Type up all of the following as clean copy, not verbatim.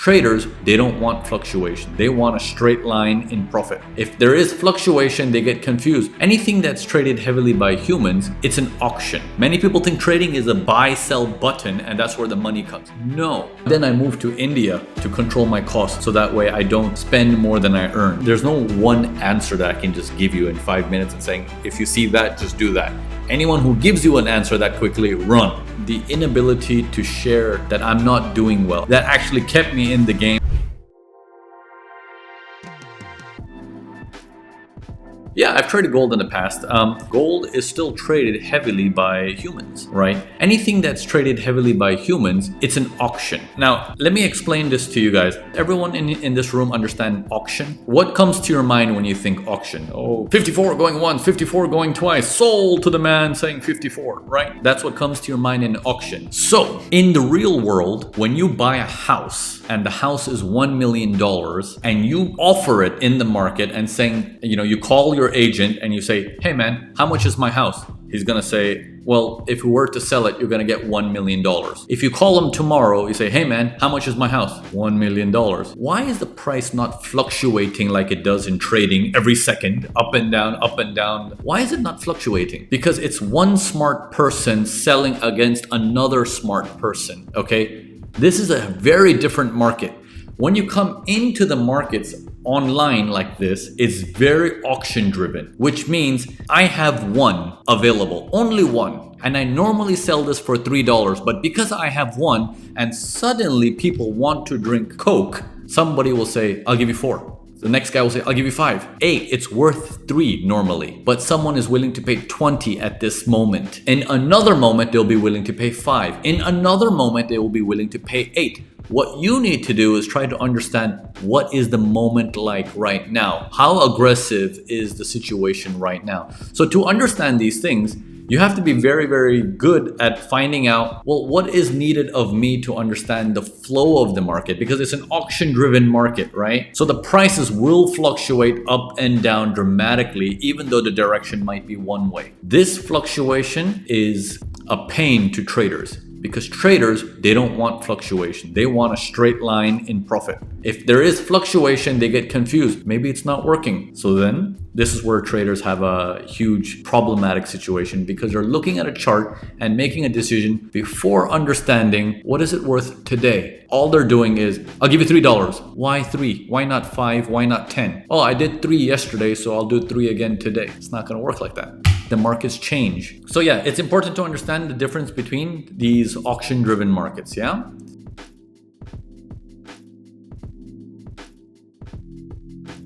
traders, they don't want fluctuation. They want a straight line in profit. If there is fluctuation, they get confused. Anything that's traded heavily by humans, it's an auction. Many people think trading is a buy-sell button and that's where the money comes. No. Then I moved to India to control my costs so that way I don't spend more than I earn. There's no one answer that I can just give you in 5 minutes and saying, if you see that, just do that. Anyone who gives you an answer that quickly, run. The inability to share that I'm not doing well, that actually kept me in the game. Yeah, I've traded gold in the past. Gold is still traded heavily by humans, right? Anything that's traded heavily by humans, it's an auction. Now, let me explain this to you guys. Everyone in this room understand auction? What comes to your mind when you think auction? Oh, 54 going once, 54 going twice, sold to the man saying 54, right? That's what comes to your mind in auction. So, in the real world, when you buy a house and the house is $1 million and you offer it in the market and saying, you call your agent and you say, hey man, how much is my house? He's gonna say, well, if we were to sell it, you're gonna get $1 million. If you call him tomorrow, you say, hey man, how much is my house? $1 million. Why is the price not fluctuating like it does in trading every second, up and down, up and down? Why is it not fluctuating? Because it's one smart person selling against another smart person, okay? This is a very different market. When you come into the markets online like this, it's very auction driven, which means I have one available, only one. And I normally sell this for $3, but because I have one and suddenly people want to drink Coke, somebody will say, I'll give you 4. The next guy will say, I'll give you 5. It's worth 3 normally, but someone is willing to pay 20 at this moment. In another moment, they'll be willing to pay 5. In another moment, they will be willing to pay 8. What you need to do is try to understand what is the moment like right now. How aggressive is the situation right now? So to understand these things, you have to be very, very good at finding out, well, what is needed of me to understand the flow of the market, because it's an auction-driven market, right? So the prices will fluctuate up and down dramatically, even though the direction might be one way. This fluctuation is a pain to traders, because traders, they don't want fluctuation. They want a straight line in profit. If there is fluctuation, they get confused. Maybe it's not working. So then this is where traders have a huge problematic situation, because they're looking at a chart and making a decision before understanding what is it worth today. All they're doing is, I'll give you $3. Why 3? Why not 5? Why not 10? Oh, I did 3 yesterday, so I'll do 3 again today. It's not gonna work like that. The markets change. So yeah, it's important to understand the difference between these auction-driven markets, yeah?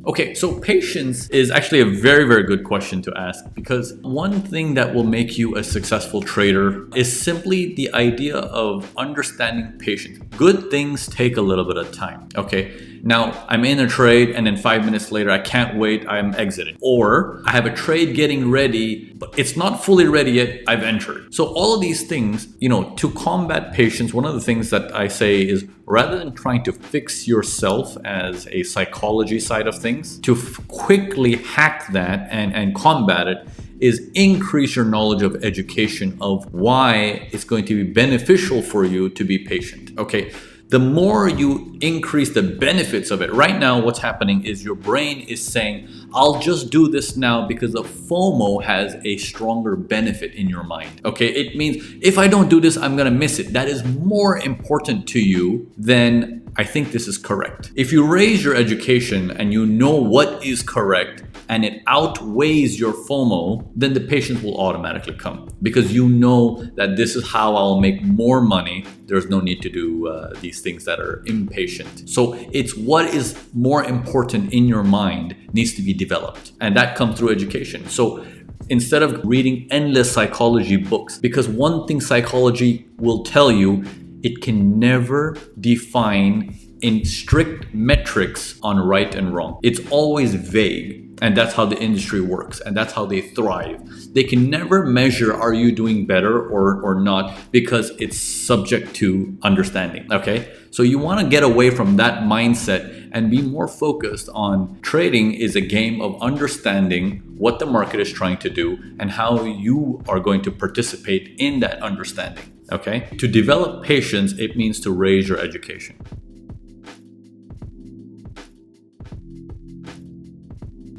Okay, so patience is actually a very, very good question to ask, because one thing that will make you a successful trader is simply the idea of understanding patience. Good things take a little bit of time, okay? Now, I'm in a trade and then 5 minutes later, I can't wait, I'm exiting. Or I have a trade getting ready, but it's not fully ready yet, I've entered. So all of these things, to combat patience, one of the things that I say is, rather than trying to fix yourself as a psychology side of things, to quickly hack that and combat it, is increase your knowledge of education of why it's going to be beneficial for you to be patient, okay? The more you increase the benefits of it, right now what's happening is your brain is saying, I'll just do this now because the FOMO has a stronger benefit in your mind. Okay, it means if I don't do this, I'm gonna miss it. That is more important to you than I think this is correct. If you raise your education and you know what is correct and it outweighs your FOMO, then the patience will automatically come, because you know that this is how I'll make more money. There's no need to do these things that are impatient. So it's what is more important in your mind needs to be developed, and that comes through education. So instead of reading endless psychology books, because one thing psychology will tell you, it can never define in strict metrics on right and wrong. It's always vague. And that's how the industry works, and that's how they thrive. They can never measure, are you doing better or not, because it's subject to understanding, okay? So you want to get away from that mindset and be more focused on trading is a game of understanding what the market is trying to do and how you are going to participate in that understanding, okay? To develop patience, it means to raise your education.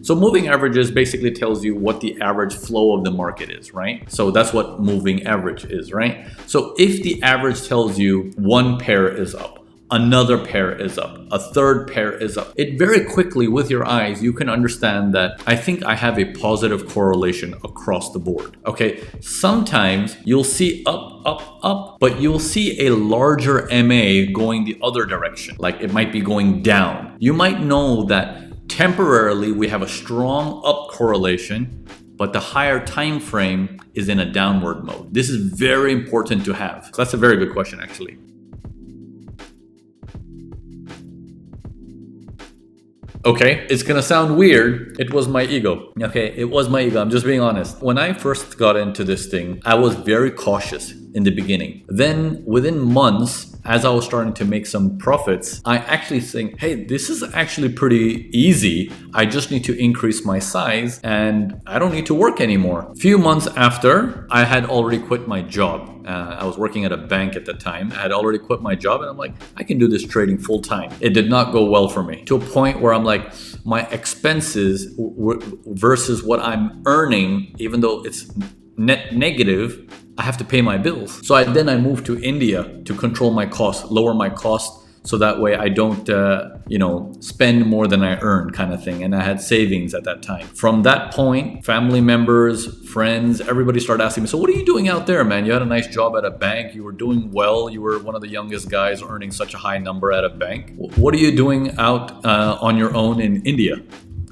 So moving averages basically tells you what the average flow of the market is, right? So that's what moving average is, right? So if the average tells you one pair is up, another pair is up, a third pair is up, it very quickly with your eyes, you can understand that I think I have a positive correlation across the board. Okay, sometimes you'll see up, up, up, but you'll see a larger MA going the other direction. Like it might be going down. You might know that temporarily we have a strong up correlation, but the higher time frame is in a downward mode. This is very important to have. That's a very good question, actually. Okay, it's gonna sound weird. It was my ego. Okay, it was my ego. I'm just being honest. When I first got into this thing, I was very cautious in the beginning. Then within months, as I was starting to make some profits, I actually think, hey, this is actually pretty easy. I just need to increase my size and I don't need to work anymore. A few months after, I had already quit my job. I was working at a bank at the time. I had already quit my job and I'm like, I can do this trading full time. It did not go well for me to a point where I'm like, my expenses versus what I'm earning, even though it's net negative, I have to pay my bills. So then I moved to India to control my costs, lower my costs, so that way I don't, spend more than I earn, kind of thing. And I had savings at that time. From that point, family members, friends, everybody started asking me, so what are you doing out there, man? You had a nice job at a bank. You were doing well. You were one of the youngest guys earning such a high number at a bank. What are you doing out on your own in India?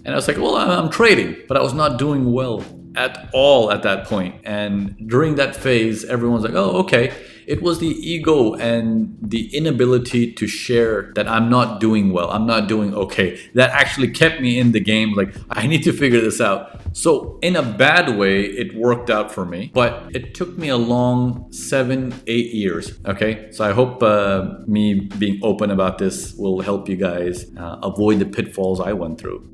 And I was like, well, I'm trading, but I was not doing well at all at that point. And during that phase, everyone's like, oh, okay. It was the ego and the inability to share that I'm not doing well, I'm not doing okay, that actually kept me in the game. Like, I need to figure this out. So in a bad way, it worked out for me, but it took me a long 7-8 years. Okay, so I hope me being open about this will help you guys avoid the pitfalls I went through.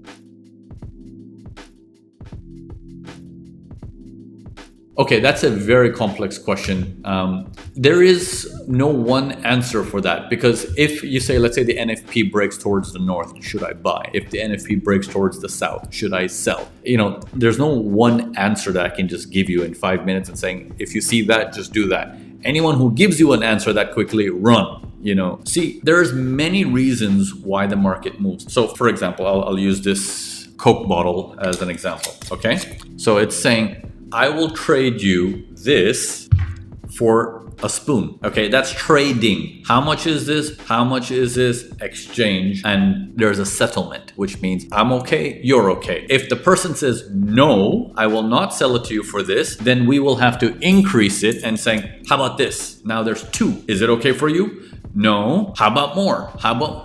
Okay, that's a very complex question. There is no one answer for that, because if you say, let's say the NFP breaks towards the north, should I buy? If the NFP breaks towards the south, should I sell? There's no one answer that I can just give you in 5 minutes and saying, if you see that, just do that. Anyone who gives you an answer that quickly, run. See, there's many reasons why the market moves. So for example, I'll use this Coke bottle as an example, okay? So it's saying, I will trade you this for a spoon. Okay, that's trading. How much is this? How much is this? Exchange. And there's a settlement, which means I'm okay, you're okay. If the person says, no, I will not sell it to you for this, then we will have to increase it and saying, how about this? Now there's 2. Is it okay for you? No. How about more?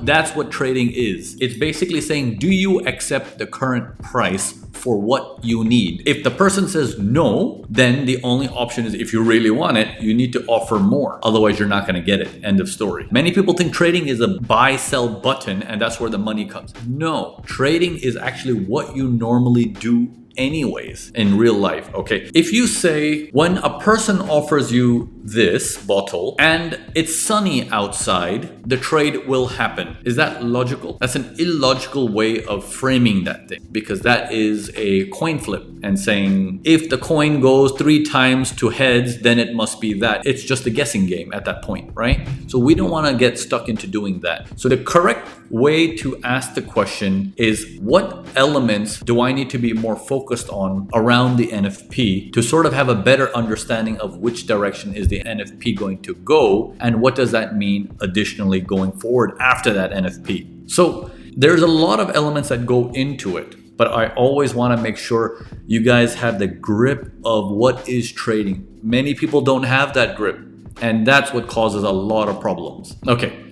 That's what trading is. It's basically saying, do you accept the current price for what you need? If the person says no, then the only option is, if you really want it, you need to offer more. Otherwise, you're not going to get it. End of story. Many people think trading is a buy, sell button, and that's where the money comes. No, trading is actually what you normally do anyways in real life. Okay, if you say, when a person offers you this bottle and it's sunny outside, the trade will happen. Is that logical? That's an illogical way of framing that thing, because that is a coin flip and saying, if the coin goes 3 times to heads, then it must be that. It's just a guessing game at that point, right? So we don't want to get stuck into doing that. So the correct way to ask the question is, what elements do I need to be more focused on around the NFP to sort of have a better understanding of which direction is the NFP going to go, and what does that mean additionally going forward after that NFP? So there's a lot of elements that go into it, but I always want to make sure you guys have the grip of what is trading. Many people don't have that grip, and that's what causes a lot of problems. Okay,